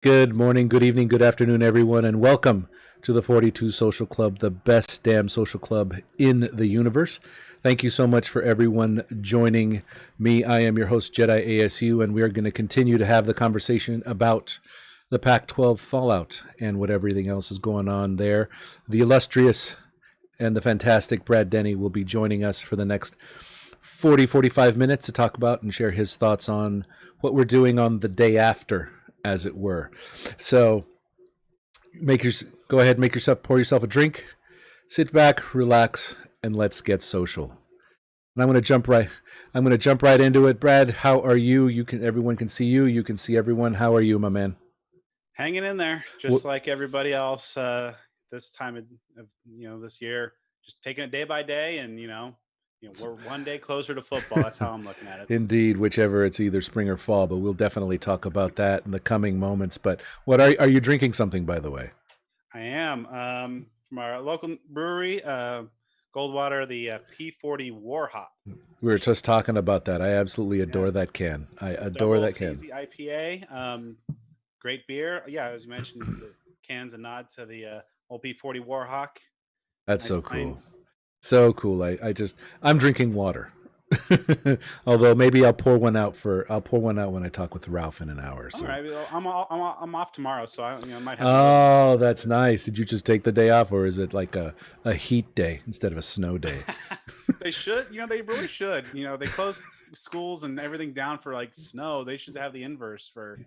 Good morning, good evening, good afternoon, everyone, and welcome to the 42 Social Club, the best damn social club in the universe. Thank you so much for everyone joining me. I am your host, Jedi ASU, and we are going to continue to have the conversation about the Pac 12 fallout and what everything else is going on there. The illustrious and the fantastic Brad Denny will be joining us for the next 45 minutes to talk about and share his thoughts on what we're doing on the day after, as it were. So go ahead, pour yourself a drink, sit back, relax, and let's get social. And I'm going to jump right into it. Brad, how are you? Everyone can see you. You can see everyone. How are you, my man? Hanging in there, just like everybody else. This time of this year, just taking it day by day, and we're one day closer to football. That's how I'm looking at it. Indeed, whichever it's either spring or fall, but we'll definitely talk about that in the coming moments. But what are you drinking something, by the way? I am from our local brewery, Goldwater, the P40 War Hop. We were just talking about that. I absolutely Yeah, adore that can. I adore double that can. hazy IPA. Great beer. Yeah, as you mentioned, the cans a nod to the old P40 Warhawk. That's Nice so plain. cool. So cool. I'm drinking water. Although maybe I'll pour one out when I talk with Ralph in an hour. All So. right, well, I'm off tomorrow, so I might have another one. Oh, that's nice. Did you just take the day off, or is it like a heat day instead of a snow day? They should, they really should. They close schools and everything down for like snow. They should have the inverse for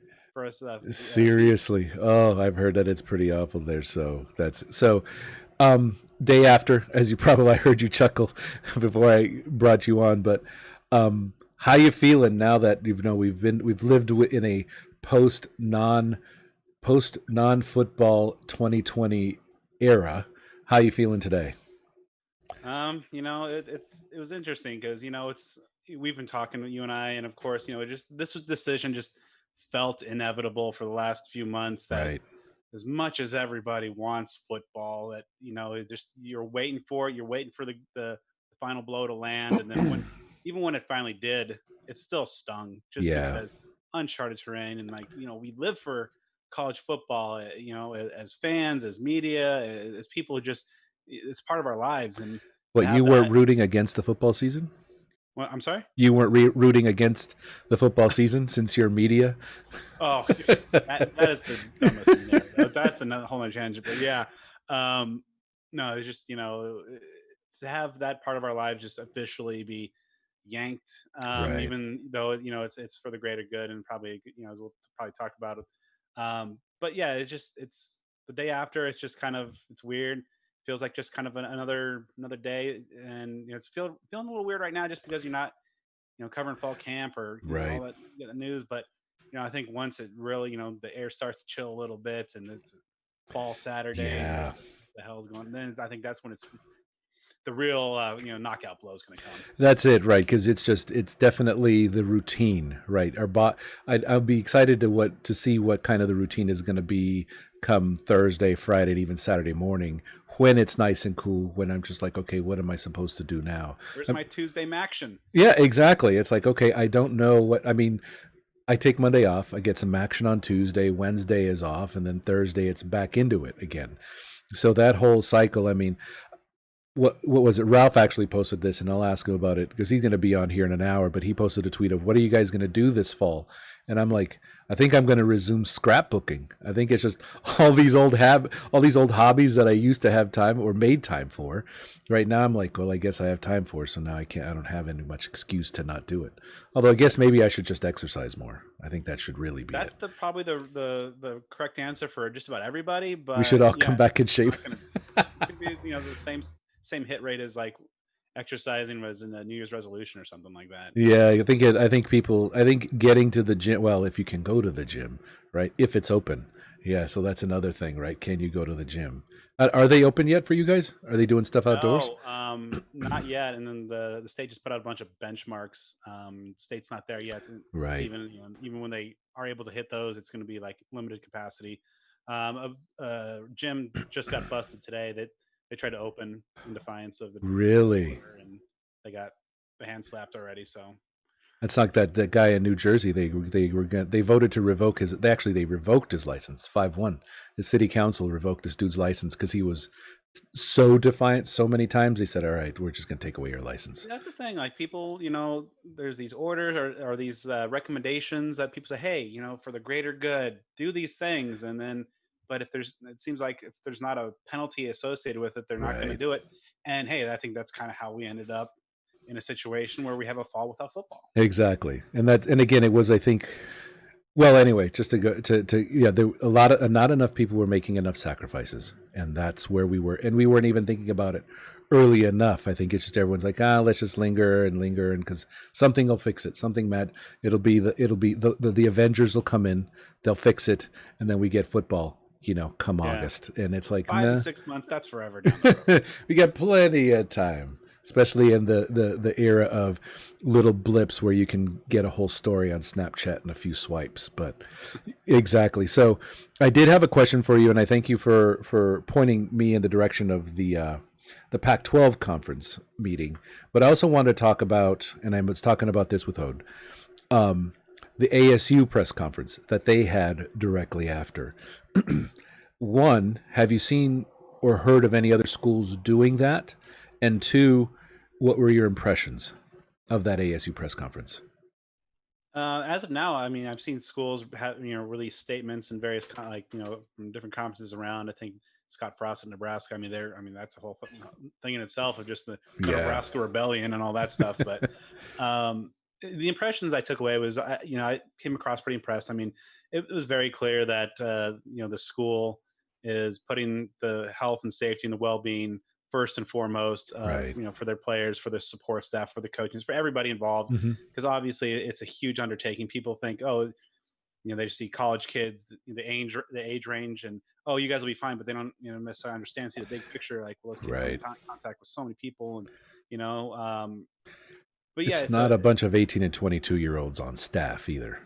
us. Heat. Seriously. Oh, I've heard that it's pretty awful there. So that's so. Day after, as you probably I heard you chuckle before I brought you on, but how you feeling now that we've lived in a post non football 2020 era? How you feeling today? It was interesting because it's we've been talking you and I, and of course, this decision just felt inevitable for the last few months. That Right. as much as everybody wants football, that just you're waiting for it, you're waiting for the final blow to land, and then even when it finally did, it still stung just Yeah. because uncharted terrain, and like we live for college football, as fans, as media, as people who just it's part of our lives, and to What, you have weren't that. rooting against the football season? Well, I'm sorry. You weren't rooting against the football season since you're media? Oh, that is the dumbest thing there. That's another whole other tangent. But yeah, um, no, it's just to have that part of our lives just officially be yanked, Right. even though it's for the greater good, and probably as we'll probably talk about it. But yeah, it's the day after. It's just kind of it's weird. Feels like just kind of another day, and it's feeling a little weird right now, just because you're not covering fall camp or all Right. that news. But I think once it really the air starts to chill a little bit, and it's fall Saturday, and Yeah. the hell's going, then I think that's when it's the real knockout blow is going to come. That's it, right? Because it's definitely the routine, right? I'll be excited to see what kind of the routine is going to be come Thursday, Friday, and even Saturday morning when it's nice and cool. When I'm just like, okay, what am I supposed to do now? Where's my Tuesday action? Yeah, exactly. It's like, okay, I don't know what I mean. I take Monday off. I get some action on Tuesday. Wednesday is off, and then Thursday it's back into it again. So that whole cycle. I mean, what was it? Ralph actually posted this, and I'll ask him about it because he's going to be on here in an hour. But he posted a tweet of, "What are you guys going to do this fall?" And I'm like, I think I'm going to resume scrapbooking. I think it's just all these old hobbies that I used to have time or made time for. Right now, I'm like, well, I guess I have time for, so now I can't. I don't have any much excuse to not do it. Although I guess maybe I should just exercise more. I think that should really be That's it. probably the correct answer for just about everybody. We should But all come yeah, back in it's shape. not gonna. It could be the same hit rate as like exercising was in the New Year's resolution or something like that. Yeah, I think getting to the gym, well, if you can go to the gym, right? If it's open. Yeah, so that's another thing, right? Can you go to the gym? Are they open yet for you guys? Are they doing stuff outdoors? No, not yet. And then the state just put out a bunch of benchmarks. State's not there yet. To Right. even even when they are able to hit those, it's going to be like limited capacity. A gym just got busted today that they tried to open in defiance of the Really? order, and they got the hand slapped already. So It's like that guy in New Jersey. They voted to revoke his. They revoked his license 5-1. The city council revoked this dude's license because he was so defiant so many times. They said, "All right, we're just going to take away your license." That's the thing. Like people, there's these orders or these recommendations that people say, hey, for the greater good, do these things. And then, but it seems like if there's not a penalty associated with it, they're not going to Right. do it. And hey, I think that's kind of how we ended up in a situation where we have a fall without football. Exactly. And again, it was, I think, well, anyway, just to go to yeah, there a lot of not enough people were making enough sacrifices, and that's where we were, and we weren't even thinking about it early enough. I think it's just everyone's like, let's just linger, and because something will fix it, something mad, it'll be the Avengers will come in, they'll fix it, and then we get football, come Yeah. August, and it's like, Five and nah, 6 months, that's forever down the road. we got plenty of time, especially in the era of little blips where you can get a whole story on Snapchat in a few swipes. But exactly. So I did have a question for you, and I thank you for pointing me in the direction of the Pac-12 conference meeting. But I also wanted to talk about, and I was talking about this with Hode, um, the ASU press conference that they had directly after. One, have you seen or heard of any other schools doing that? And two, what were your impressions of that ASU press conference? As of now, I mean, I've seen schools have release statements and various from different conferences around. I think Scott Frost in Nebraska. I mean, that's a whole thing in itself of just the Yeah. Nebraska rebellion and all that stuff. But the impressions I took away was, I came across pretty impressed. I mean, it was very clear that the school is putting the health and safety and the well being first and foremost, Right. for their players, for the support staff, for the coaches, for everybody involved, Hmm. because obviously it's a huge undertaking. People think, oh, they see college kids, the age range, and oh, you guys will be fine, but they don't, necessarily understand, see the big picture. Like, well, those kids come in Right. contact with so many people, and you know, um, but yeah, It's it's a not a bunch of 18 and 22-year-olds on staff either.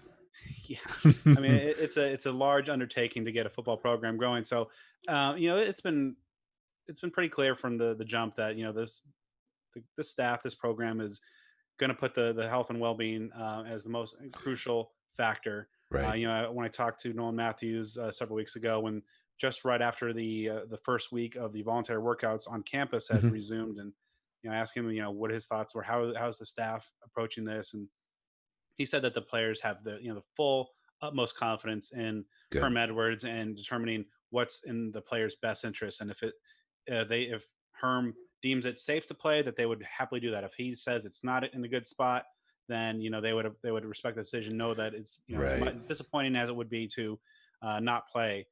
yeah. I mean, it's a large undertaking to get a football program going. So, it's been pretty clear from the jump that this staff, this program is going to put the health and well-being as the most crucial factor. Right. When I talked to Nolan Matthews several weeks ago, when just right after the first week of the voluntary workouts on campus had Hmm. resumed, and I asked him, what his thoughts were, how's the staff approaching this, and he said that the players have the full utmost confidence in Good. Herm Edwards and determining what's in the player's best interest, and if Herm deems it safe to play, that they would happily do that. If he says it's not in a good spot, then they would respect the decision. Know that it's Right. as disappointing as it would be to not play.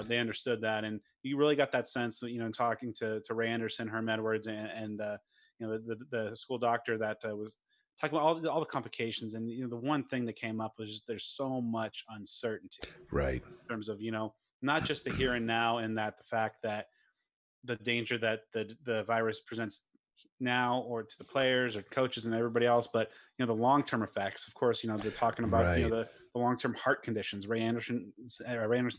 They understood that, and you really got that sense. In talking to Ray Anderson, Herm Edwards, and the school doctor that was talking about all the complications. And the one thing that came up was just, there's so much uncertainty Right. in terms of not just the here and now, and that the fact that the danger that the virus presents now, or to the players or coaches and everybody else, but the long-term effects. Of course, they're talking about Right. the long-term heart conditions. Ray Anderson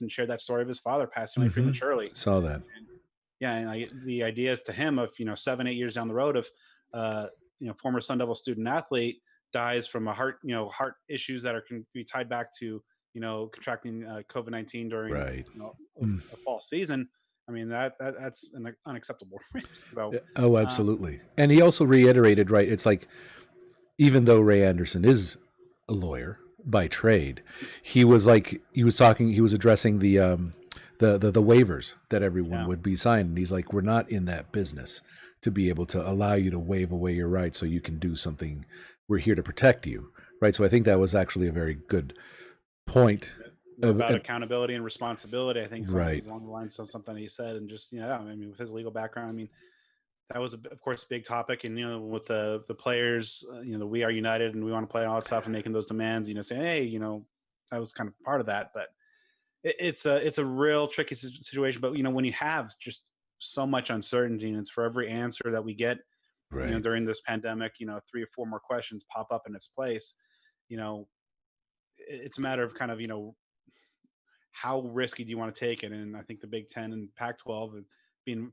shared that story of his father passing away Hmm. prematurely. Saw that. And yeah, and the idea to him of 7-8 years down the road of uh former Sun Devil student athlete dies from a heart issues that can be tied back to contracting COVID-19 during Right. Mm. a fall season. I mean, that's an unacceptable risk. So Oh, um, absolutely. And he also reiterated, right? It's like, even though Ray Anderson is a lawyer by trade, he was addressing the waivers that everyone yeah, would be signing. And he's like, we're not in that business to be able to allow you to waive away your rights so you can do something. We're here to protect you, right? So I think that was actually a very good point. more about And accountability and responsibility. I think something right. was along the lines of something he said, and just I mean, with his legal background, I mean, that was of course a big topic. And with the players, the We Are United and we want to play and all that stuff, and making those demands, saying, hey, that was kind of part of that. But it's a real tricky situation. But when you have just so much uncertainty, and it's for every answer that we get Right. during this pandemic, 3 or 4 more questions pop up in its place. you know it's a matter of kind of how risky do you want to take it? And I think the Big Ten and Pac-12 have been,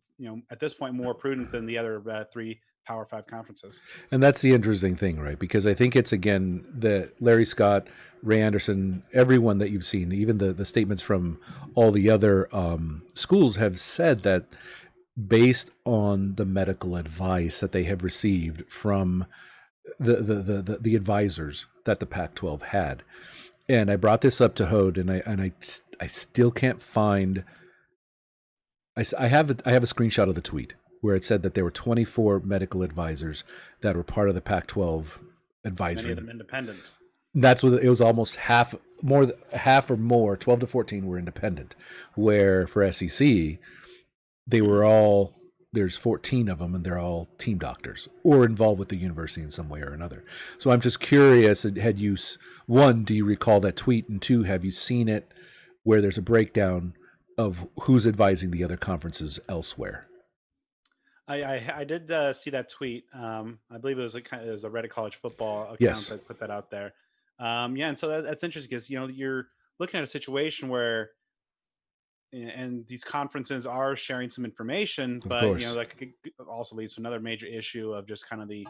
at this point, more prudent than the other three Power Five conferences. And that's the interesting thing, right? Because I think it's again that Larry Scott, Ray Anderson, everyone that you've seen, even the statements from all the other schools have said that based on the medical advice that they have received from the advisors that the Pac-12 had. And I brought this up to Hode, and I still can't find. I have a screenshot of the tweet where it said that there were 24 medical advisors that were part of the Pac-12 Many of advisory. them independent. That's what it was. Almost half or more, 12 to 14 were independent. Where for SEC, they were all there's 14 of them, and they're all team doctors or involved with the university in some way or another. So I'm just curious, had you one, do you recall that tweet, and two, have you seen it where there's a breakdown of who's advising the other conferences elsewhere? I did see that tweet. I believe it was it was a Reddit college football account Yes, that put that out there. Yeah, and so that's interesting because you're looking at a situation where and these conferences are sharing some information, of but course. that could also leads to another major issue of just kind of the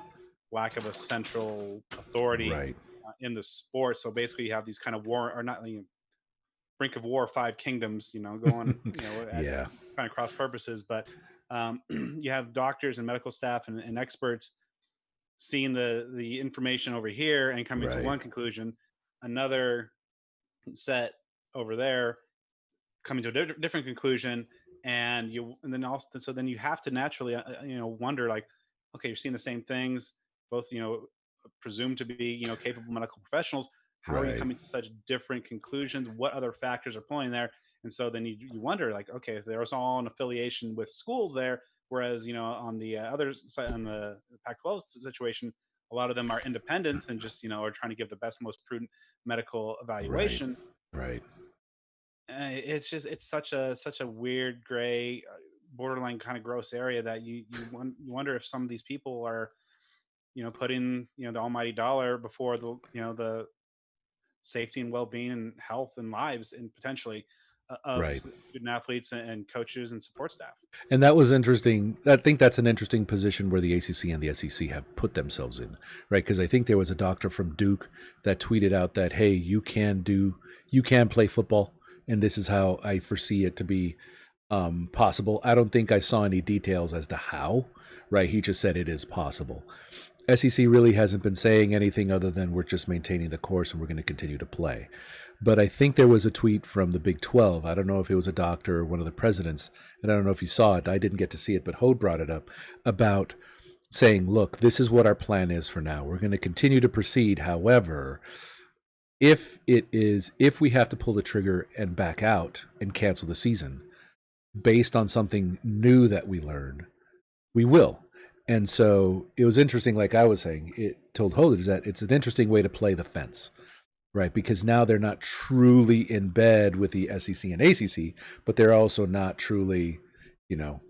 lack of a central authority Right. in the sport. So basically, you have these kind of war or not brink of war, five kingdoms, going at Yeah. kind of cross purposes, but you have doctors and medical staff and experts seeing the information over here and coming to Right. one conclusion, another set over there coming to a different conclusion, and then also so then you have to naturally wonder like, okay, you're seeing the same things, both presumed to be capable medical professionals. How are you Right. coming to such different conclusions? What other factors are pulling there? And so then you wonder like, okay, if there was all an affiliation with schools there, whereas on the other side, on the Pac-12 situation, a lot of them are independent and just are trying to give the best, most prudent medical Right. evaluation. Right. It's such a weird gray, borderline kind of gross area that you wonder if some of these people are putting the almighty dollar before the safety and well-being and health and lives and potentially of Right. student athletes and coaches and support staff. And that was interesting. I think that's an interesting position where the ACC and the SEC have put themselves in, right? Because I think there was a doctor from Duke that tweeted out that, hey, you can play football, and this is how I foresee it to be possible. I don't think I saw any details as to how, right? He just said it is possible. SEC really hasn't been saying anything other than we're just maintaining the course and we're going to continue to play. But I think there was a tweet from the Big 12. I don't know if it was a doctor or one of the presidents, and I don't know if you saw it. I didn't get to see it, but Hode brought it up about saying, look, this is what our plan is for now. We're going to continue to proceed. However, if we have to pull the trigger and back out and cancel the season based on something new that we learned, we will. And so it was interesting, like I was saying, it told Hode is that it's an interesting way to play the fence, right? Because now they're not truly in bed with the SEC and ACC, but they're also not truly, you know,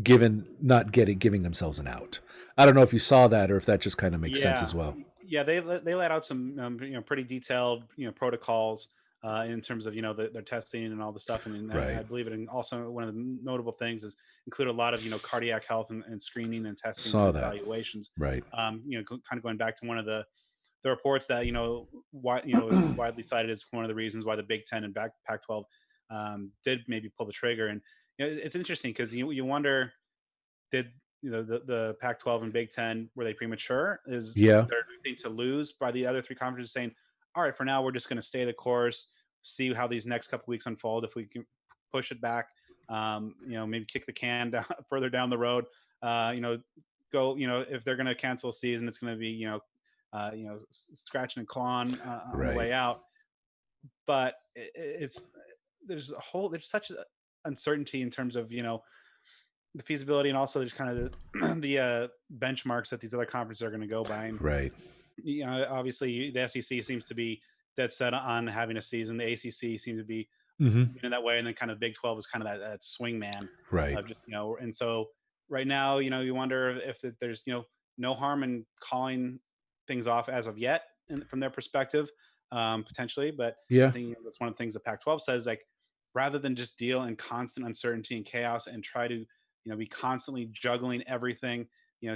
giving themselves an out. I don't know if you saw that or if that just kind of makes sense as Yeah, well. yeah, they let out some pretty detailed protocols in terms of their testing and all the stuff, and I Right. believe it. And also one of the notable things is include a lot of cardiac health and screening and testing Saw and that. evaluations. Right. Kind of going back to one of the reports that is widely cited as one of the reasons why the Big Ten and Pac-12 did maybe pull the trigger. And it's interesting because you wonder, did the Pac-12 and Big Ten, were they premature? Is Yeah. there anything to lose by the other three conferences saying, all right, for now we're just going to stay the course, see how these next couple weeks unfold. If we can push it back, maybe kick the can down, further down the road. Uh, you know, go. If they're going to cancel a season, it's going to be scratching and clawing on the Right. way out. But it's there's such uncertainty in terms of the feasibility and also just kind of the benchmarks that these other conferences are going to go by. And Right. obviously the SEC seems to be dead set on having a season. The ACC seems to be Mm-hmm. in that way, and then kind of Big 12 is kind of that swing man Right. of just And so right now, you wonder if there's no harm in calling things off as of yet, from their perspective, potentially. But I Yeah. think that's one of the things the Pac-12 says, like rather than just deal in constant uncertainty and chaos and try to be constantly juggling everything.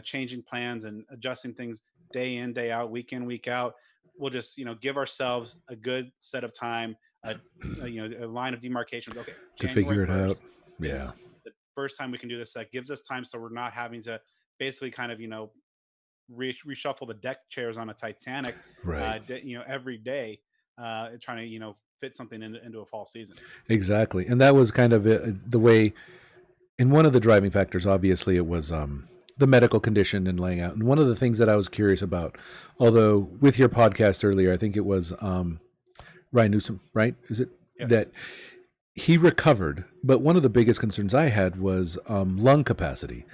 changing plans and adjusting things day in, day out, week in, week out. We'll just give ourselves a good set of time, a a line of demarcation. Okay, To January figure it out. 1st Yeah. is the first time we can do this. That gives us time, so we're not having to basically kind of reshuffle the deck chairs on a Titanic, Right. every day, trying to fit something into a fall season. Exactly. And that was kind of the way. And one of the driving factors, obviously, it was the medical condition and laying out. And one of the things that I was curious about, although with your podcast earlier, I think it was Ryan Newsom, right? Is it Yes. that he recovered? But one of the biggest concerns I had was lung capacity.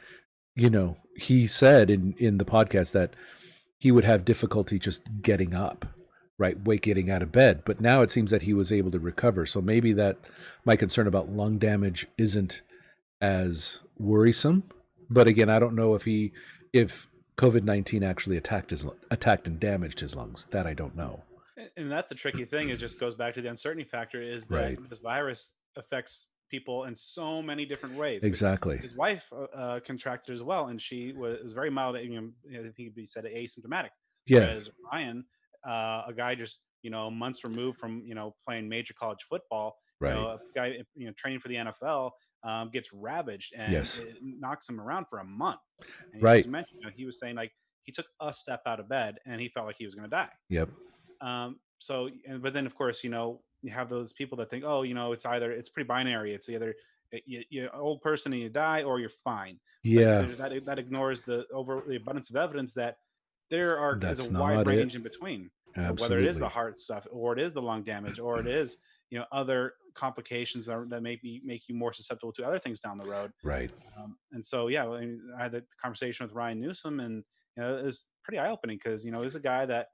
He said in the podcast that he would have difficulty just getting up, right? Getting out of bed. But now it seems that he was able to recover. So maybe that my concern about lung damage isn't as worrisome. But again, I don't know if COVID-19 actually attacked and damaged his lungs. That I don't know. And that's the tricky thing. It just goes back to the uncertainty factor is that Right. this virus affects people in so many different ways. Because Exactly. his wife contracted as well, and she was very mild. I think he said asymptomatic, Yeah. whereas Ryan, a guy just months removed from playing major college football, Right. a guy training for the NFL, gets ravaged and Yes. it knocks him around for a month. And as Right. you mentioned, he was saying like he took a step out of bed and he felt like he was going to die. Yep. But then of course, you have those people that think, oh, it's pretty binary. It's either you're an old person and you die, or you're fine. But Yeah. that ignores the abundance of evidence that is a That's wide not it. range in between. Whether it is the Absolutely. heart stuff, or it is the lung damage, or it is other complications that maybe make you more susceptible to other things down the road. Right. And so, yeah, I had the conversation with Ryan Newsom, and it was pretty eye opening because he's a guy that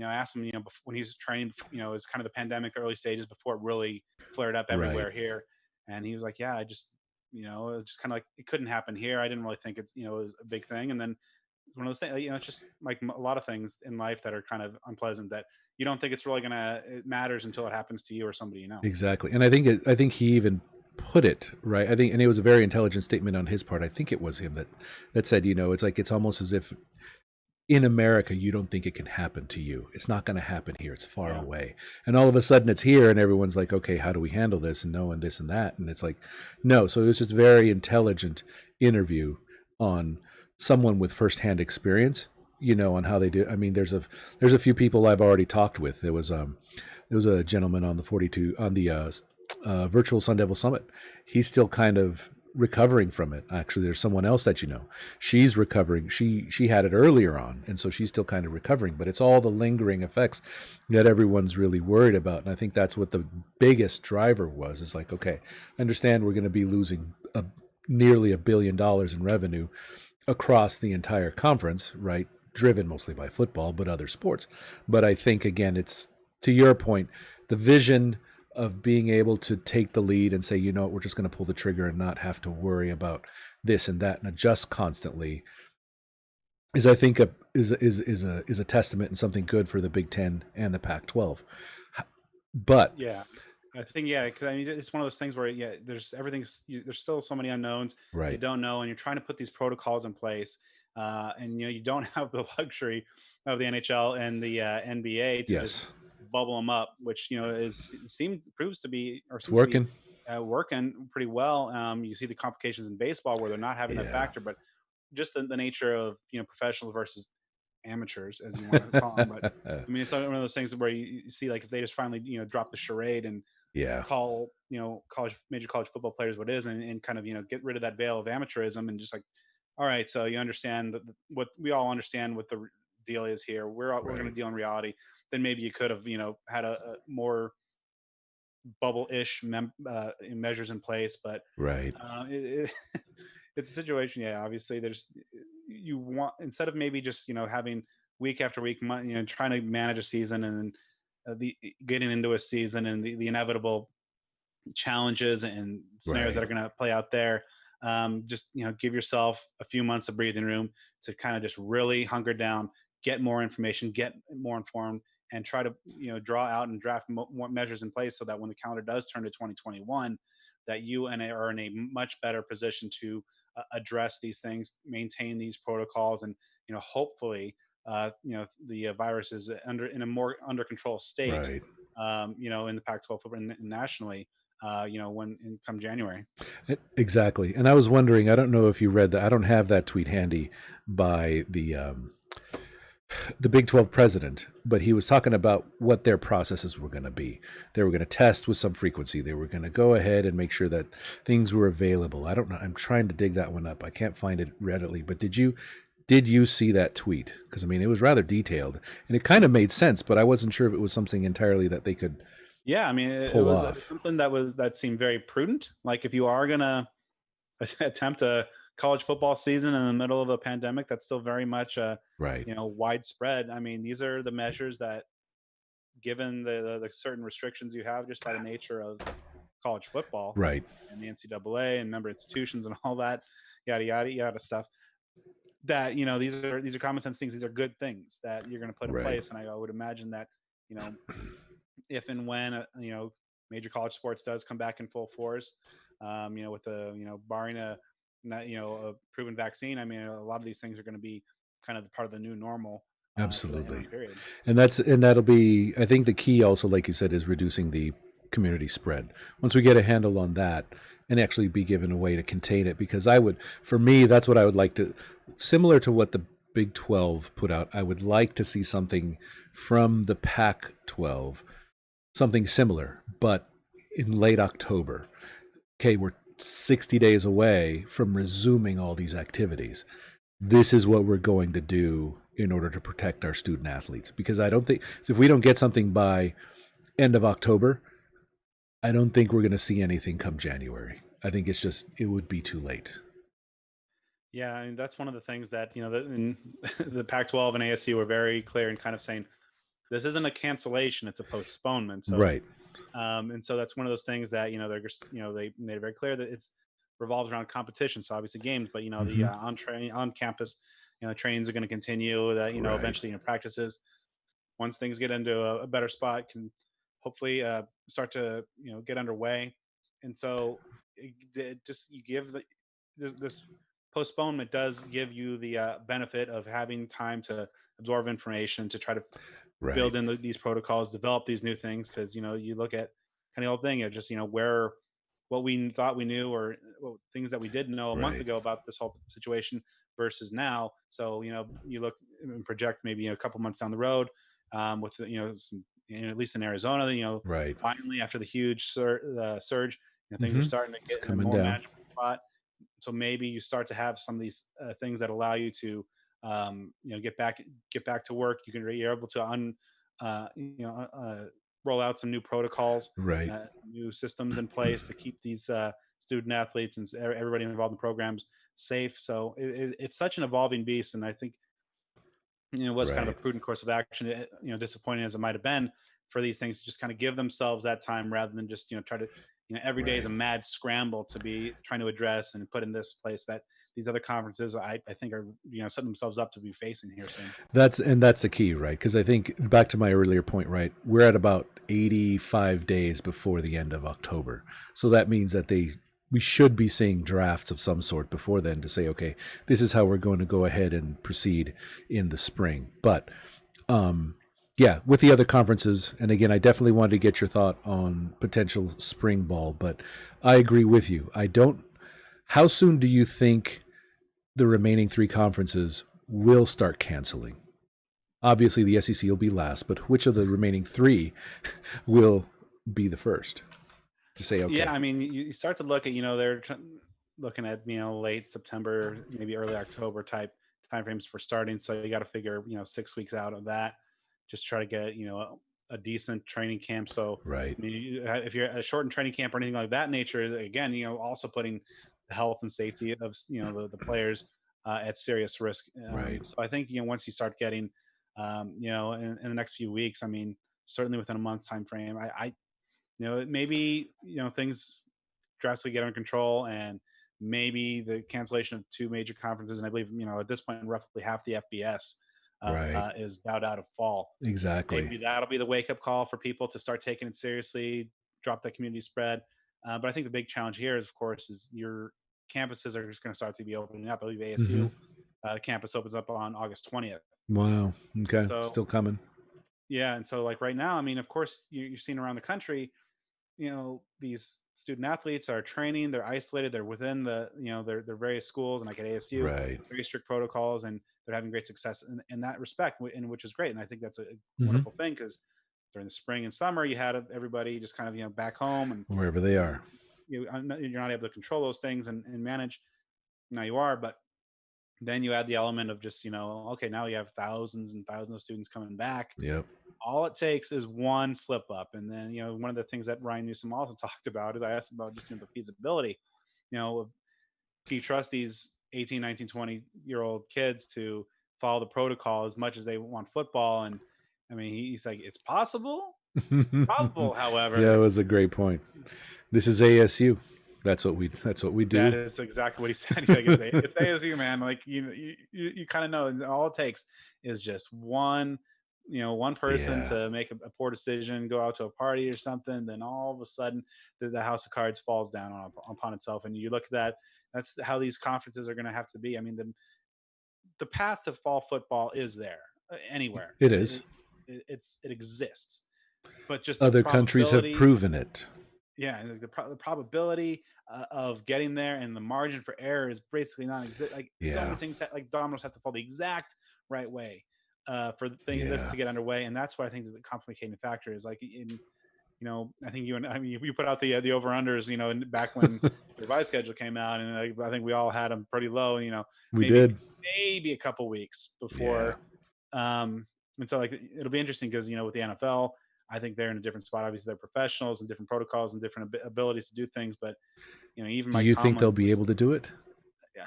I asked him, when he was training, it was kind of the pandemic early stages before it really flared up Right. everywhere here. And he was like, yeah, I just, it was just kind of like it couldn't happen here. I didn't really think it was a big thing. And then it's one of those things, it's just like a lot of things in life that are kind of unpleasant that you don't think it matters until it happens to you or somebody you know. Exactly. And I think he even put it right. I think, and it was a very intelligent statement on his part. I think it was him that said, it's like it's almost as if in America, you don't think it can happen to you. It's not going to happen here. It's far Yeah. away. And all of a sudden it's here and everyone's like, okay, how do we handle this? And no, and this and that. And it's like, no. So it was just a very intelligent interview on someone with firsthand experience, on how they do. I mean, there's a few people I've already talked with. There was a gentleman on the 42 on the virtual Sun Devil Summit. He's still kind of recovering from it. Actually, there's someone else that she's recovering. She had it earlier on, and so she's still kind of recovering. But it's all the lingering effects that everyone's really worried about. And I think that's what the biggest driver was. Is like, okay, I understand we're going to be losing nearly $1 billion in revenue across the entire conference, right? Driven mostly by football, but other sports. But I think again, it's to your point, the vision of being able to take the lead and say, what, we're just going to pull the trigger and not have to worry about this and that and adjust constantly is I think is a testament and something good for the Big Ten and the Pac-12. But Yeah. I think, yeah, because I mean, it's one of those things where, yeah, there's still so many unknowns you right, don't know, and you're trying to put these protocols in place, and you don't have the luxury of the NHL and the NBA to just yes, bubble them up, which proves to be or it's seems to be working. working pretty well. You see the complications in baseball where they're not having that Yeah, factor, but just the nature of professionals versus amateurs, as you want to call them. But I mean, it's one of those things where you see like if they just finally drop the charade and yeah, call major college football players what is, and kind of get rid of that veil of amateurism and just like, all right, so you understand what we all understand what the deal is here. We're going to right, deal in reality. Then maybe you could have had a more bubble-ish measures in place, but right, it's a situation. Yeah, obviously, you want, instead of maybe just having week after week, trying to manage a season and the getting into a season and the inevitable challenges and scenarios that right, are going to play out there. Just give yourself a few months of breathing room to kind of just really hunker down, get more information, get more informed, and try to draw out and draft more measures in place so that when the calendar does turn to 2021, that you are in a much better position to address these things, maintain these protocols, and hopefully the virus is in a more under control state. Right. In the Pac-12 football and nationally, when in come January. Exactly. And I was wondering, I don't know if you read that. I don't have that tweet handy by the Big 12 president, but he was talking about what their processes were going to be. They were going to test with some frequency. They were going to go ahead and make sure that things were available. I don't know. I'm trying to dig that one up. I can't find it readily. But did you see that tweet? Because I mean, it was rather detailed, and it kind of made sense. But I wasn't sure if it was something entirely that they could Yeah, I mean, it pull was off. something that seemed very prudent. Like if you are gonna attempt a college football season in the middle of a pandemic, that's still very much Right. widespread. I mean, these are the measures that, given the certain restrictions you have just by the nature of college football Right. and the NCAA and member institutions and all that, yada yada yada stuff. That these are common sense things. These are good things that you're going to put in Right. place, and I would imagine that you know if and when major college sports does come back in full force, with the barring a proven vaccine. I mean, a lot of these things are going to be kind of part of the new normal for the interim Absolutely. period. And that'll be, I think the key also, like you said, is reducing the community spread. Once we get a handle on that and actually be given a way to contain it, because for me, that's what I would like to, similar to what the Big 12 put out, I would like to see something from the Pac 12, something similar, but in late October. Okay, we're 60 days away from resuming all these activities. This is what we're going to do in order to protect our student athletes. Because I don't think, if we don't get something by end of October, I don't think we're going to see anything come January. I think it would be too late. Yeah, I mean, that's one of the things that the Pac-12 and ASU were very clear in kind of saying this isn't a cancellation; it's a postponement. So Right. and so that's one of those things that they're just they made it very clear that it's revolves around competition. So obviously games, but the Hmm. on campus trainings are going to continue. That Right. eventually practices, once things get into a better spot, can hopefully start to get underway. And so it just you give this postponement does give you the benefit of having time to absorb information, to try to Right. build in these protocols, develop these new things. Because you look at kind of the old thing of just where what we thought we knew, or things that we didn't know a month Right. ago about this whole situation versus now. So you look and project maybe a couple months down the road, with some, at least in Arizona, Right. finally after the huge surge, things are Hmm. starting to It's get in a coming more down. manageable spot. So maybe you start to have some of these things that allow you to get back to work. You're able to roll out some new protocols, Right. new systems in place to keep these student athletes and everybody involved in programs safe. So it's such an evolving beast, and I think it was kind of Right. a prudent course of action. Disappointing as it might have been for these things to just kind of give themselves that time rather than just try to every day is Right. a mad scramble to be trying to address and put in this place that these other conferences I think are setting themselves up to be facing here soon. That's the key, right? Because I think back to my earlier point, right? We're at about 85 days before the end of October, so that means that we should be seeing drafts of some sort before then to say, okay, this is how we're going to go ahead and proceed in the spring. But yeah, with the other conferences, and again, I definitely wanted to get your thought on potential spring ball, but I agree with you. I don't. How soon do you think the remaining three conferences will start canceling? Obviously, the SEC will be last, but which of the remaining three will be the first to say, Yeah, okay, I mean, you start to look at they're looking at late September, maybe early October type timeframes for starting. So you got to figure 6 weeks out of that, just try to get a decent training camp. So right, I mean, if you're a shortened training camp or anything like that nature, again, also putting the health and safety of the players at serious risk. right, So I think once you start getting in the next few weeks, I mean, certainly within a month's time frame, I maybe things drastically get under control, and maybe the cancellation of two major conferences, and I believe at this point roughly half the FBS right, is bowed out of fall. exactly, Maybe that'll be the wake up call for people to start taking it seriously, drop that community spread. But I think the big challenge here is, of course, is campuses are just going to start to be opening up. I believe Hmm. ASU campus opens up on August 20th. Wow. Okay. So Still coming. yeah, and so like right now, I mean, of course, you're seeing around the country, these student athletes are training, they're isolated, they're within their various schools, and like at ASU, Right. very strict protocols, and they're having great success in that respect, and which is great. And I think that's a Hmm. wonderful thing, because during the spring and summer, you had everybody just kind of back home, and Wherever they you know are. you're not able to control those things and manage. Now you are, but then you add the element of just okay, now you have thousands and thousands of students coming back. Yep. All it takes is one slip up. And then one of the things that Ryan Newsom also talked about is, I asked about just the feasibility. Do you trust these 18, 19, 20-year old kids to follow the protocol as much as they want football? And I mean, he's like, it's possible, probable, Yeah, it however. was a great point. This is ASU. That's what we That do. is exactly what he said. He's like, it's ASU, man. Like, you kind of know, and all it takes is just one person Yeah. to make a poor decision, go out to a party or something. Then all of a sudden, the house of cards falls down upon itself. And you look at that. That's how these conferences are going to have to be. I mean, the path to fall football is there anywhere. It is. It exists, but just the Other countries have probability. proven it. Yeah, and the probability of getting there and the margin for error is basically non-existent. Like, so many Yeah. things like dominoes have to fall the exact right way for this Yeah. to get underway, and that's what I think is the complicating factor. Is like I think you put out the over unders, back when the revised schedule came out, and I think we all had them pretty low. We Maybe did. maybe a couple weeks Yeah. before, um, and so like it'll be interesting because with the NFL, I think they're in a different spot. Obviously, they're professionals and different protocols and different abilities to do things. But even Do Mike you think they'll Tomlin be was, able to do it? yeah.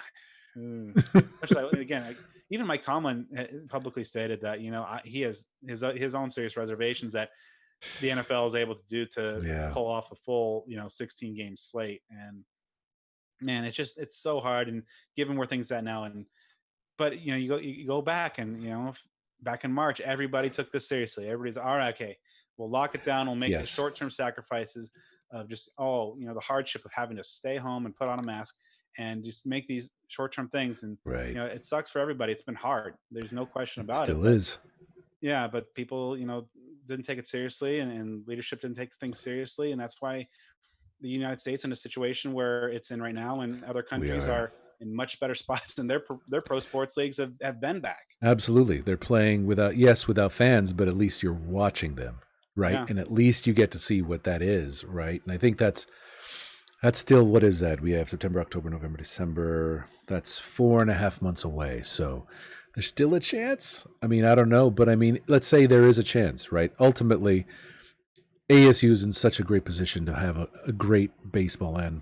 Much like, again, even Mike Tomlin publicly stated that he has his own serious reservations that the NFL is able to do to Yeah. pull off a full 16 game slate. And man, it's so hard. And given where things at now, and but you go back, and back in March, everybody took this seriously. Everybody's all right. Okay, we'll lock it down. We'll make the Yes. short term sacrifices of just the hardship of having to stay home and put on a mask and just make these short term things. And Right. it sucks for everybody. It's been hard. There's no question It about it. still But is. yeah, but people didn't take it seriously, and leadership didn't take things seriously, and that's why the United States in a situation where it's in right now, and other We countries are. are in much better spots than their pro sports leagues have been back. Absolutely. They're playing without fans, but at least you're watching them, right? Yeah. And at least you get to see what that is, right? And I think that's still, what is that? We have September, October, November, December. That's 4.5 months away. So there's still a chance. I mean, I don't know, but I mean, let's say there is a chance, right? Ultimately, ASU is in such a great position to have a great baseball and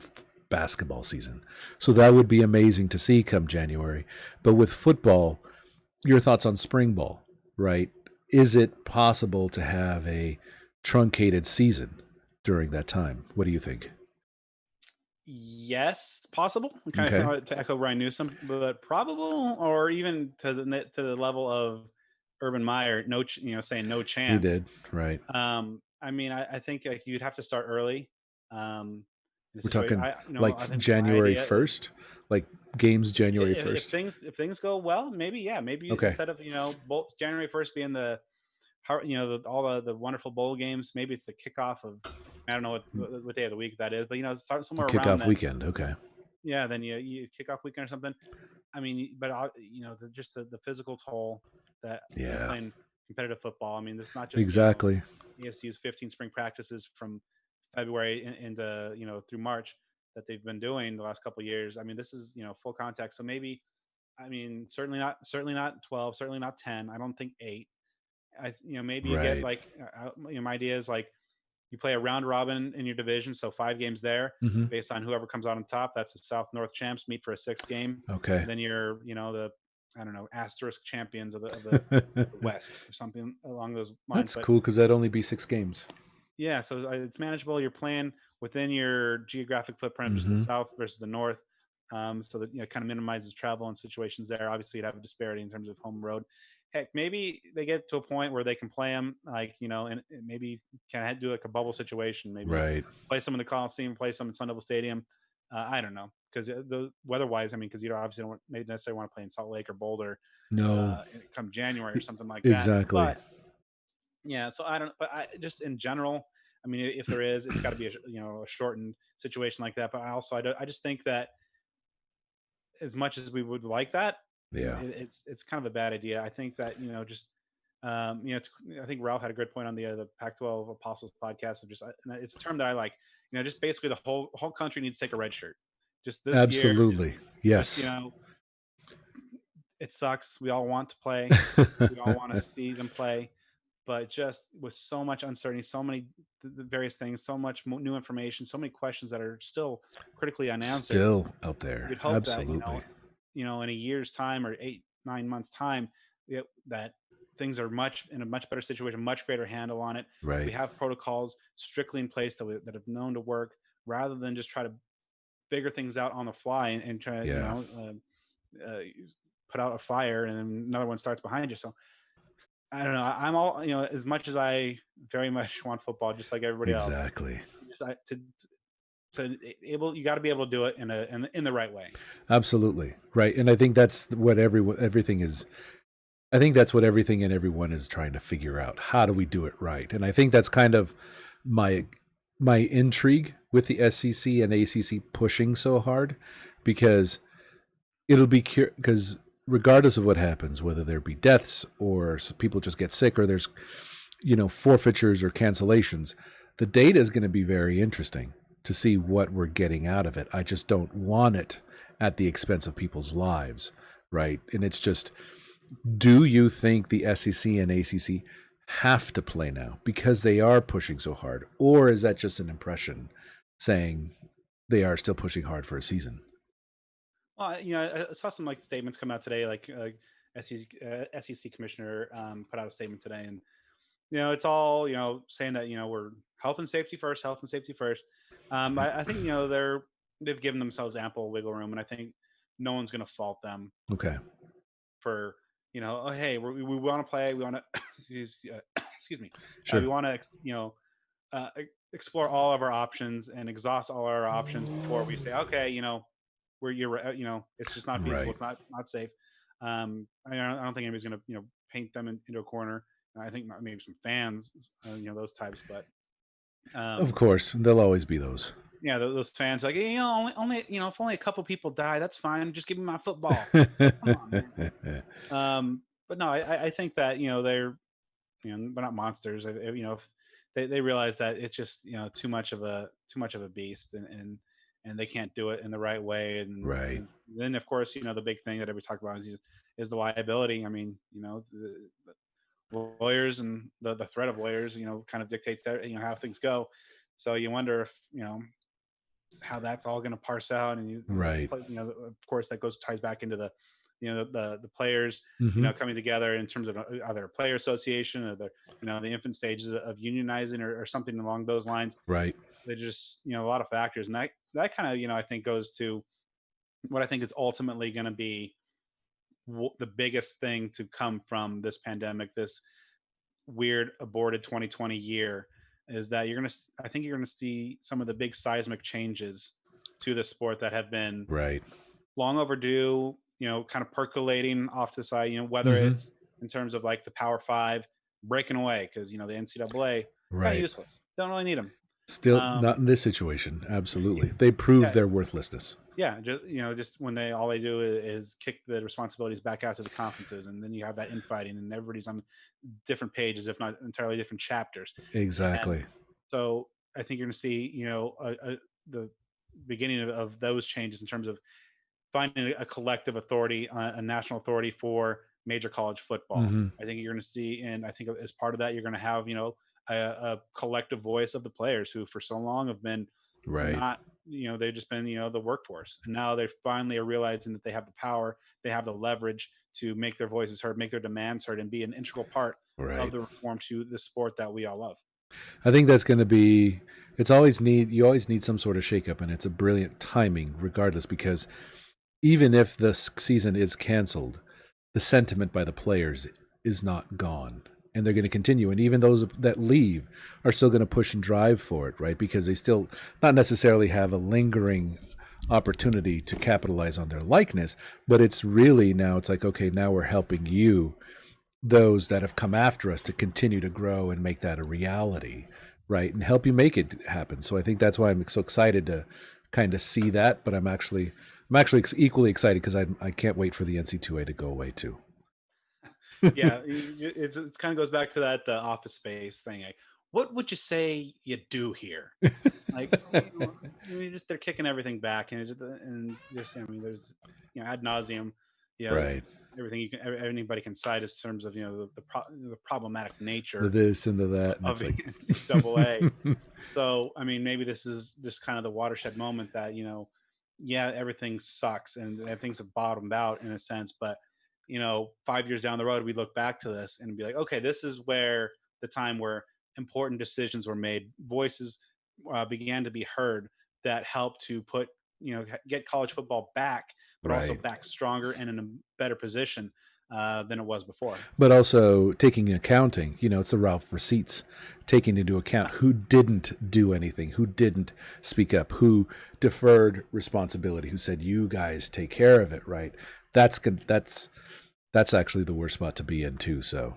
basketball season. So that would be amazing to see come January. But with football, your thoughts on spring ball, right? Is it possible to have a truncated season during that time? What do you think? Yes, possible. Kind Okay. of to echo Ryan Newsom, but probable, or even to the level of Urban Meyer, saying no He chance. did, right. I mean, I think like you'd have to start early. In a We're situation, talking I like think my January idea is, 1st, like games January if 1st. things go well, maybe, yeah, maybe Okay. instead of both January 1st being all the wonderful bowl games, maybe it's the kickoff of, I don't know what day of the week that is, but start somewhere around Kickoff then. weekend. Okay. Yeah, then you kick off weekend or something. I mean, but just the physical toll that Yeah, playing competitive football. I mean, it's not just exactly. ESU's 15 spring practices from February into through March that they've been doing the last couple of years. I mean, this is full contact. So maybe, I mean, certainly not 12, certainly not 10. I don't think 8. Maybe you get Right. like my idea is like you play a round robin in your division, so 5 games there, Hmm. based on whoever comes out on top. That's the South North champs meet for a sixth game, Okay. and then you're the, I don't know, asterisk champions of the West or something along those lines. That's But cool because that'd only be 6 games. yeah, so it's manageable. You're playing within your geographic footprint, just the Hmm. South versus the North, so that kind of minimizes travel and situations there. Obviously, you'd have a disparity in terms of home road. Heck, maybe they get to a point where they can play them like and maybe kind of do like a bubble situation. Maybe Right. play some in the Coliseum, play some in Sun Devil Stadium. I don't know because the weather-wise, I mean, because you don't obviously don't maybe necessarily want to play in Salt Lake or Boulder No, come January or something like that. exactly. But yeah, so I don't. But I just in general, I mean, if there is, it's got to be a shortened situation like that. But I just think that as much as we would like that, Yeah, it's kind of a bad idea. I think that just I think Ralph had a good point on the Pac-12 Apostles podcast of just and it's a term that I like. Just basically the whole country needs to take a red shirt. Just this year, absolutely. just Yes. it sucks. We all want to play. We all want to see them play, but just with so much uncertainty, so many the various things, so much new information, so many questions that are still critically unanswered. Still out there. You'd hope that Absolutely. in a year's time or 8 9 months time, that things are much in a much better situation, much greater handle on it. We Right. have protocols strictly in place that have known to work, rather than just try to figure things out on the fly and try to Yeah, uh, put out a fire and then another one starts behind you. So I don't know. I'm all as much as I very much want football, just like everybody else. exactly. Just you got to be able to do it in the right way. Absolutely. Right. And I think that's what everything is. I think that's what everything and everyone is trying to figure out. How do we do it right? And I think that's kind of my my intrigue with the SEC and ACC pushing so hard, because it'll be because regardless of what happens, whether there be deaths or people just get sick or there's forfeitures or cancellations, the data is going to be very interesting to see what we're getting out of it. I just don't want it at the expense of people's lives, right? And it's just, do you think the SEC and ACC have to play now because they are pushing so hard, or is that just an impression saying they are still pushing hard for a season? Well, I saw some like statements come out today, like SEC commissioner put out a statement today, and it's all saying that we're health and safety first. I think they've given themselves ample wiggle room, and I think no one's going to fault them Okay, for oh hey we want to play, we want to excuse me, we sure. want to explore all of our options and exhaust all our options before we say okay where it's just not feasible, Right. it's not safe. I don't think anybody's going to paint them into a corner. I think maybe some fans, those types, but Of um, course, there'll always be those. yeah, those fans like only if only a couple people die, that's fine. Just give me my football. Come on, man. But no, I think that they're not monsters. If they realize that it's just too much of a beast, and they can't do it in the right way, Right. and then of course the big thing that everybody talk about is the liability. I mean the lawyers and the threat of lawyers kind of dictates that how things go. So you wonder if how that's all going to parse out, and Right. of course that goes ties back into the the players Hmm. coming together in terms of either a player association or the infant stages of unionizing or something along those lines. Right. They're just a lot of factors, and that kind of I think goes to what I think is ultimately going to be the biggest thing to come from this pandemic, this weird aborted 2020 year, is that I think you're going to see some of the big seismic changes to the sport that have been Right. long overdue, kind of percolating off to the side, whether Hmm. it's in terms of like the Power Five breaking away because, the NCAA, kind of Right. useless. Don't really need them. Still Um, not in this situation. Absolutely. They prove yeah, their worthlessness. yeah. Just when all they do is kick the responsibilities back out to the conferences, and then you have that infighting, and everybody's on different pages, if not entirely different chapters. And Exactly. so I think you're going to see, the beginning of those changes in terms of finding a collective authority, a national authority for major college football. Hmm. I think you're going to see, and I think as part of that, you're going to have a collective voice of the players who for so long have been Right. not they've just been the workforce, and now they finally are realizing that they have the power, they have the leverage to make their voices heard, make their demands heard, and be an integral part of Right. the reform to the sport that we all love. I think that's going to be. It's always need. You always need some sort of shakeup, and it's a brilliant timing, regardless, because even if the season is canceled, the sentiment by the players is not gone, and they're going to continue. And even those that leave are still going to push and drive for it, right? Because they still not necessarily have a lingering opportunity to capitalize on their likeness. But it's really now it's like, okay, now we're helping you, those that have come after us, to continue to grow and make that a reality, right? And help you make it happen. So I think that's why I'm so excited to kind of see that. But I'm actually equally excited because I can't wait for the NC2A to go away too. Yeah, it kind of goes back to that Office Space thing. Like, what would you say you do here? Like, just they're kicking everything back, and just I mean, there's ad nauseum, you know, Right. everything anybody can cite in terms of the problematic The nature this and the that, and of it's the like, NCAA. So, I mean, maybe this is just kind of the watershed moment that, yeah, everything sucks and things have bottomed out in a sense. But, 5 years down the road, we look back to this and be like, okay, this is where the time where important decisions were made, voices began to be heard that helped to get college football back, but also right. back stronger and in a better position than it was before. But also taking accounting, it's the Ralph receipts, taking into account who didn't do anything, who didn't speak up, who deferred responsibility, who said, "You guys take care of it," right? That's good. That's actually the worst spot to be in too. So,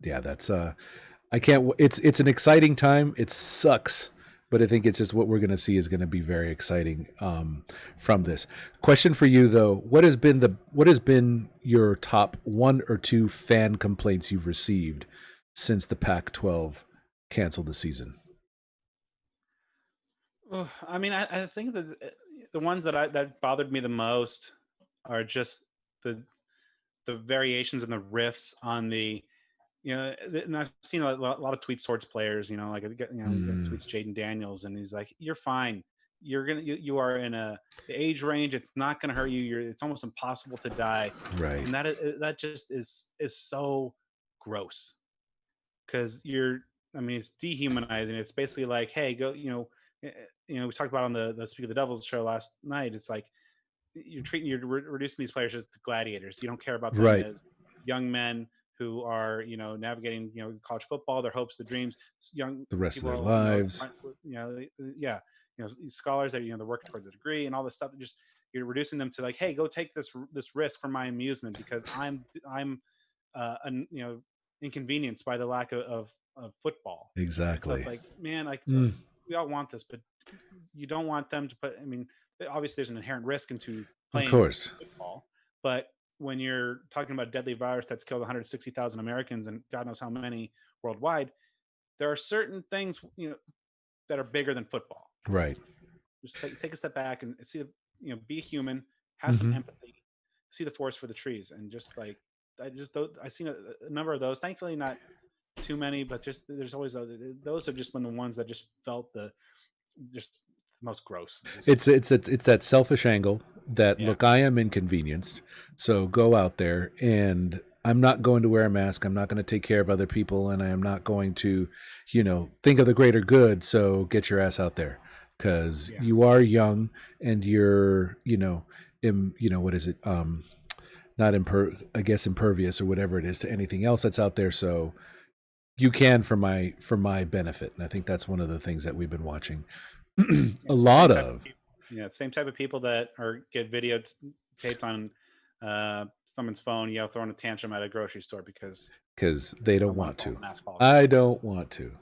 yeah, that's I can't. It's an exciting time. It sucks, but I think it's just what we're going to see is going to be very exciting from this. Question for you though: what has been your top one or two fan complaints you've received since the Pac-12 canceled the season? I mean, I think that the ones that bothered me the most are just the the variations and the riffs on and I've seen a lot of tweets towards players. Like I get Mm, tweets Jaden Daniels, and he's like, "You're fine. You are in the age range. It's not gonna hurt you. It's almost impossible to die," right, and that just is so gross because I mean, it's dehumanizing. It's basically like, hey, go, we talked about on the Speak of the Devils show last night. It's like you're reducing these players just to gladiators. You don't care about them right. as young men who are navigating college football, their hopes, their dreams. Young The rest of their people, lives, yeah, scholars that they're working towards a degree and all this stuff. Just you're reducing them to like, hey, go take this risk for my amusement because I'm inconvenienced by the lack of football. So it's exactly. like, man, like Mm, we all want this, but you don't want them to put. I mean, obviously, there's an inherent risk into of playing course, football, but when you're talking about a deadly virus that's killed 160,000 Americans and God knows how many worldwide, there are certain things that are bigger than football. right. Just take a step back and see, be human, have some Hmm. empathy, see the forest for the trees, and just like I've seen a number of those. Thankfully, not too many, but just there's always those have just been the ones that just felt the just most gross. Just It's that selfish angle that, yeah, look, I am inconvenienced, so go out there, and I'm not going to wear a mask. I'm not going to take care of other people, and I am not going to, think of the greater good. So get your ass out there, because yeah, you are young and you're, what is it? Not I guess impervious or whatever it is to anything else that's out there. So you can for my benefit, and I think that's one of the things that we've been watching yeah. a Same lot type of of. people. Yeah, same type of people that get video taped on someone's phone, throwing a tantrum at a grocery store because Because they they don't don't want to want follow to. mask policy. I don't want to.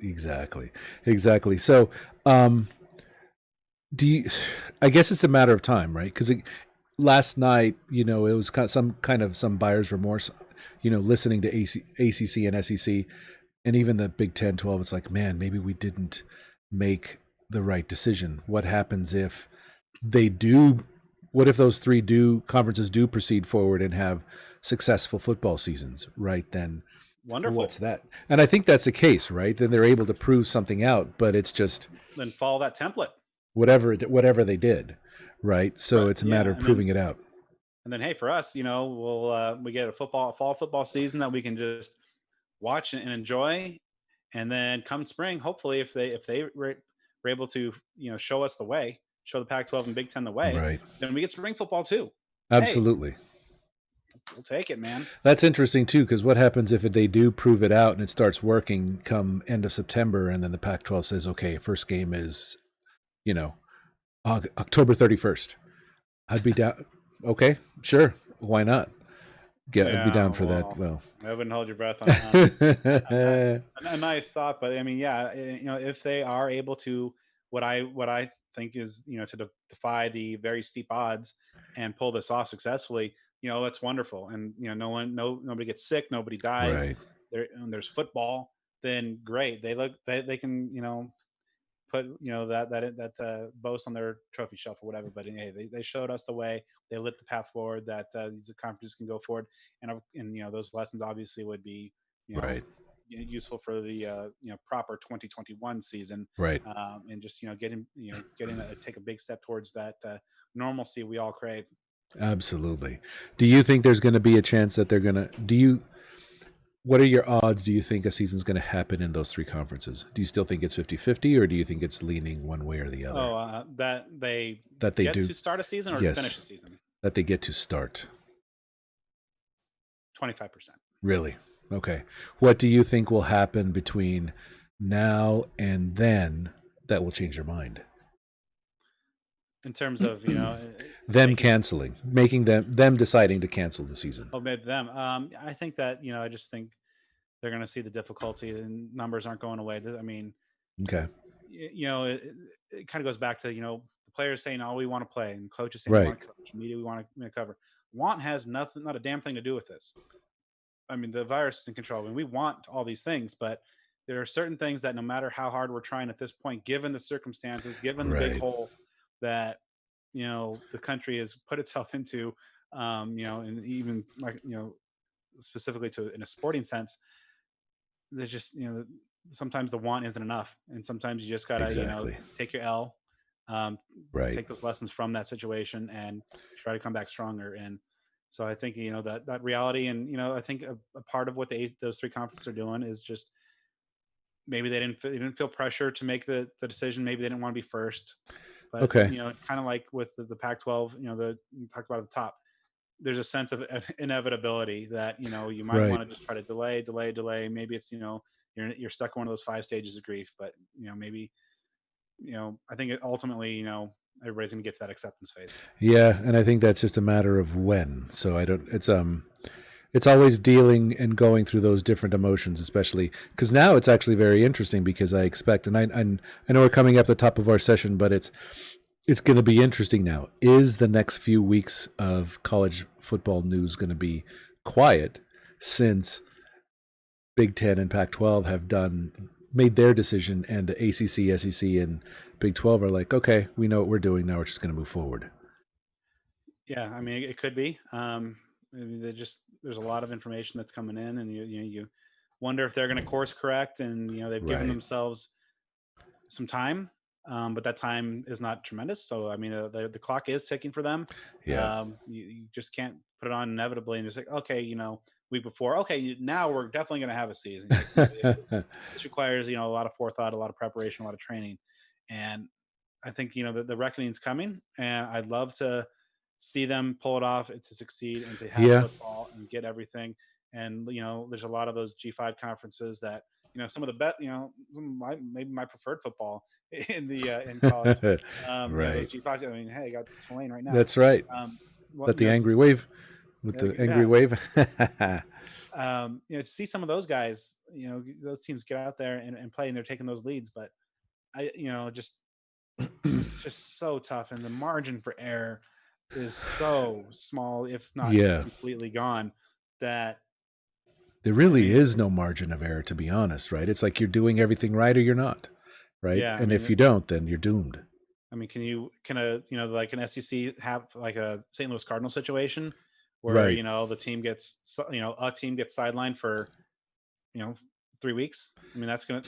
Exactly, exactly. So, do you? I guess it's a matter of time, right? Because last night, it was some buyer's remorse. Listening to ACC and SEC, and even the Big 10, 12. It's like, man, maybe we didn't make the right decision. What happens if they do? What if those three conferences do proceed forward and have successful football seasons? Right then, what's Wonderful. that? And I think that's the case, right? Then they're able to prove something out, but it's just Then follow that template. whatever they did, right? So Right. it's a matter Yeah, of proving it out. and then hey, for us, we get a fall football season that we can just watch and enjoy, and then come spring, hopefully, if they were able to show us the way, show the Pac-12 and Big Ten the way, Right. then we get spring football too. Hey, Absolutely. we'll take it, man. That's interesting too, because what happens if they do prove it out and it starts working come end of September, and then the Pac-12 says, "Okay, first game is, you know, October 31st. I'd be down. Okay, sure. Why not? I'd be Yeah, down for that. well, Well, I wouldn't hold your breath on a nice thought, but I mean, yeah, if they are able to, what I think is, to defy the very steep odds and pull this off successfully, that's wonderful. And nobody gets sick, nobody dies. right, And there's football, then great. They can, put that boast on their trophy shelf or whatever. But hey, they showed us the way. They lit the path forward that these conferences can go forward, and those lessons obviously would be right, useful for the proper 2021 season, right. and just getting take a big step towards that normalcy we all crave. Absolutely. Do you think there's going to be a chance that they're going to? Do you? What are your odds? Do you think a season's going to happen in those three conferences? Do you still think it's 50-50, or do you think it's leaning one way or the Oh, other? that they That they get do, to start a season or finish yes, a season. that they get to start. 25%. Really? Okay. What do you think will happen between now and then that will change your mind? In terms of Them making canceling, making them deciding to cancel the season. maybe them. I think that I just think they're going to see the difficulty, and numbers aren't going away. I mean, Okay. it kind of goes back to the players saying, "Oh, we want to play," and coaches saying, "We Right. want to coach," media, "We want to cover." Want has nothing, not a damn thing to do with this. I mean, the virus is in control, and we want all these things, but there are certain things that no matter how hard we're trying at this point, given the circumstances, given the big Right. hole that the country has put itself into, and even like specifically to in a sporting sense, there's just sometimes the want isn't enough, and sometimes you just gotta Exactly. take your L, um, Right. take those lessons from that situation, and try to come back stronger. And so I think that reality, and I think a part of what those three conferences are doing is just maybe they didn't feel pressure to make the decision. Maybe they didn't want to be first, but Okay. kind of like with the Pac-12, you talked about at the top, there's a sense of inevitability that you might Right. want to just try to delay. Maybe it's you're stuck in one of those five stages of grief, but maybe I think ultimately everybody's gonna get to that acceptance phase. Yeah, and I think that's just a matter of when. So I don't. It's always dealing and going through those different emotions, especially because now it's actually very interesting because I expect, and I know we're coming up the top of our session, but it's going to be interesting now. Is the next few weeks of college football news going to be quiet since Big Ten and Pac-12 have made their decision, and the ACC, SEC, and Big 12 are like, okay, we know what we're doing now. We're just going to move forward. Yeah, I mean, it could be. I mean, there's a lot of information that's coming in, and you wonder if they're going to course correct, and they've given Right. themselves some time, but that time is not tremendous. So I mean, the clock is ticking for them. Yeah. You just can't put it on inevitably and just like, okay, week before, okay, now we're definitely going to have a season. Like, this requires a lot of forethought, a lot of preparation, a lot of training, and I think the reckoning's coming, and I'd love to see them pull it off and to succeed and to have Yeah. football and get everything. And there's a lot of those G5 conferences that some of the bet maybe my preferred football in college. Those Right. G5s. I mean, hey, I got Tulane right now. That's right. Um, well, That the angry wave with the angry yeah. wave. To see some of those guys, those teams get out there and play, and they're taking those leads. But just it's just so tough, and the margin for error is so small, if not Yeah. completely gone. That There I really mean, is no margin of error, to be honest, right? It's like you're doing everything right or you're not, right? yeah, And if you don't, then you're doomed. can a like an SEC have like a St. Louis Cardinal situation where Right. the team gets a team gets sidelined for you know 3 weeks? I mean, that's gonna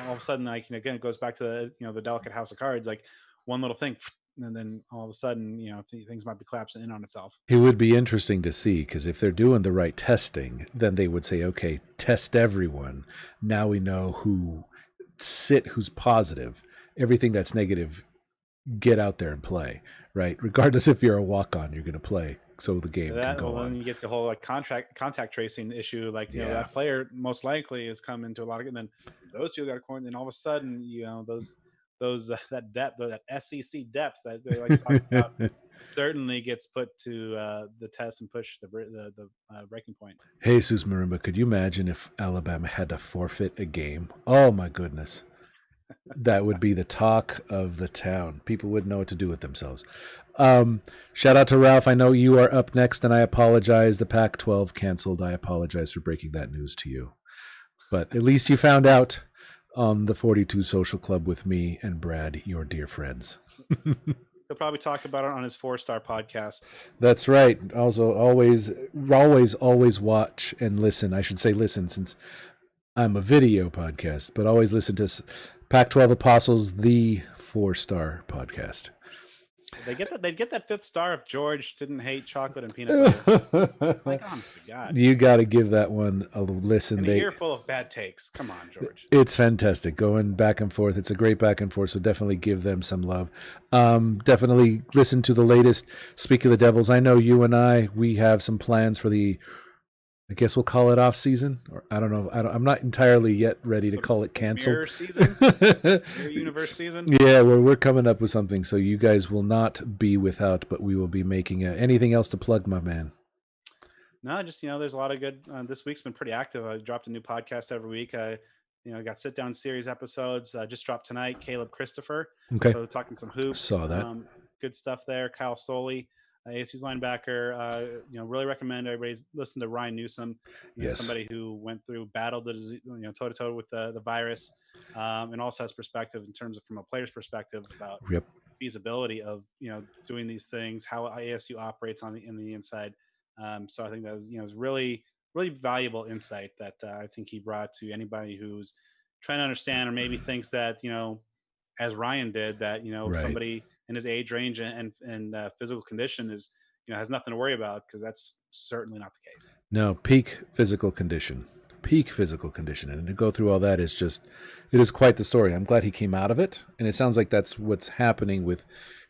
all of a sudden, like, again, it goes back to the delicate house of cards, like one little thing, and then all of a sudden things might be collapsing in on itself. It would be interesting to see because if they're doing the right testing, then they would say, okay, test everyone. Now we know who's positive. Everything that's negative, get out there and play, right? Regardless if you're a walk on, you're going to play so the game can That go well, then on. you get the whole like contact tracing issue. Like Yeah. that player most likely has come into a lot of, and then those people got quarantined. And all of a sudden, those that depth, that SEC depth that they like to talk about, certainly gets put to the test and push the breaking point. Jesus Marimba, could you imagine if Alabama had to forfeit a game? Oh my goodness. That would be the talk of the town. People wouldn't know what to do with themselves. Shout out to Ralph. I know you are up next, and I apologize. The Pac-12 canceled. I apologize for breaking that news to you. But at least you found out on the 42 Social Club with me and Brad, your dear friends. He'll probably talk about it on his 4-star podcast. That's right. Also, always watch and listen. I should say listen, since I'm a video podcast, but always listen to Pac-12 Apostles, the 4-star podcast. They get that 5th star if George didn't hate chocolate and peanut butter. Like, honest to God. You got to give that one a listen. And a year full of bad takes. Come on, George. It's fantastic. Going back and forth. It's a great back and forth, so definitely give them some love. Definitely listen to the latest Speak of the Devils. I know you and we have some plans for I guess we'll call it off season, or I don't know. I'm not entirely yet ready to call it canceled. Mirror season, Mirror Universe season. Yeah, we're coming up with something, so you guys will not be without, but we will be making anything else to plug, my man. No, just there's a lot of good. This week's been pretty active. I dropped a new podcast every week. Got sit down series episodes. Just dropped tonight. Caleb Christopher. Okay. So talking some hoops. Saw that. Good stuff there. Kyle Soley. ASU's linebacker. Really recommend everybody listen to Ryan Newsom. Yes. Somebody who battled the disease, toe to toe with the virus, and also has perspective in terms of from a player's perspective about feasibility of doing these things, how ASU operates in the inside. So I think that was really really valuable insight that I think he brought to anybody who's trying to understand or maybe thinks that as Ryan did, that somebody in his age range and physical condition is has nothing to worry about, because that's certainly not the case. No, peak physical condition, and to go through all that it is quite the story. I'm glad he came out of it, and it sounds like that's what's happening with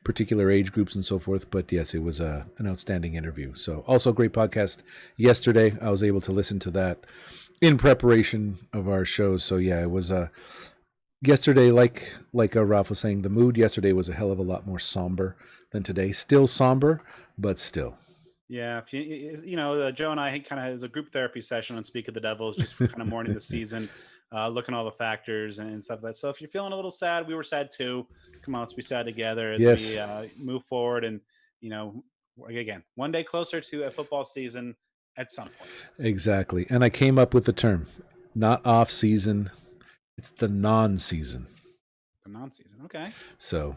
particular age groups and so forth. But yes, it was an outstanding interview. So also a great podcast yesterday. I was able to listen to that in preparation of our shows. So yeah, it was yesterday, like Ralph was saying, the mood yesterday was a hell of a lot more somber than today. Still somber, but still. Yeah, if Joe and I kind of has a group therapy session on Speak of the Devils, just for kind of mourning the season, looking at all the factors and stuff like that. So if you're feeling a little sad, we were sad too. Come on, let's be sad together as we move forward, and again, one day closer to a football season at some point. Exactly, and I came up with the term, not off season. It's the non-season. The non-season, okay. So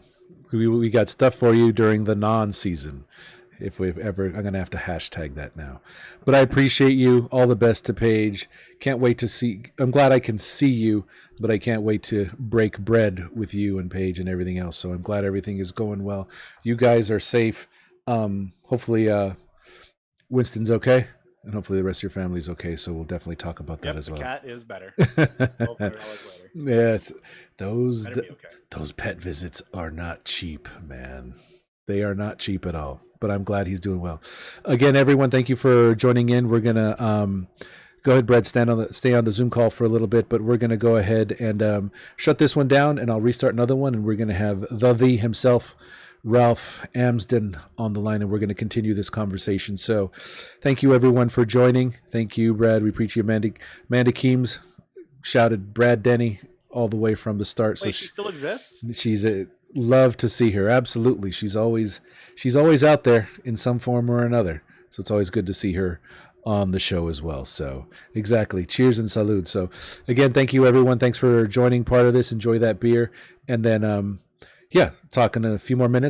we got stuff for you during the non-season. If we've ever, I'm going to have to hashtag that now. But I appreciate you. All the best to Paige. Can't wait to see. I'm glad I can see you, but I can't wait to break bread with you and Paige and everything else. So I'm glad everything is going well. You guys are safe. Hopefully Winston's okay. And hopefully the rest of your family is okay. So we'll definitely talk about that as well. The cat is better. Yeah, those pet visits are not cheap, man. They are not cheap at all. But I'm glad he's doing well. Again, everyone, thank you for joining in. We're gonna go ahead, Brad. Stay on the Zoom call for a little bit, but we're gonna go ahead and shut this one down, and I'll restart another one, and we're gonna have the himself, Ralph Amsden, on the line, and we're going to continue this conversation. So thank you, everyone, for joining. Thank you, Brad. We appreciate you. Amanda Keems shouted Brad Denny all the way from the start. Wait, she still exists? She's love to see her. Absolutely. She's always out there in some form or another. So it's always good to see her on the show as well. So exactly. Cheers and salud. So again, thank you, everyone. Thanks for joining part of this. Enjoy that beer. And then, talk in a few more minutes.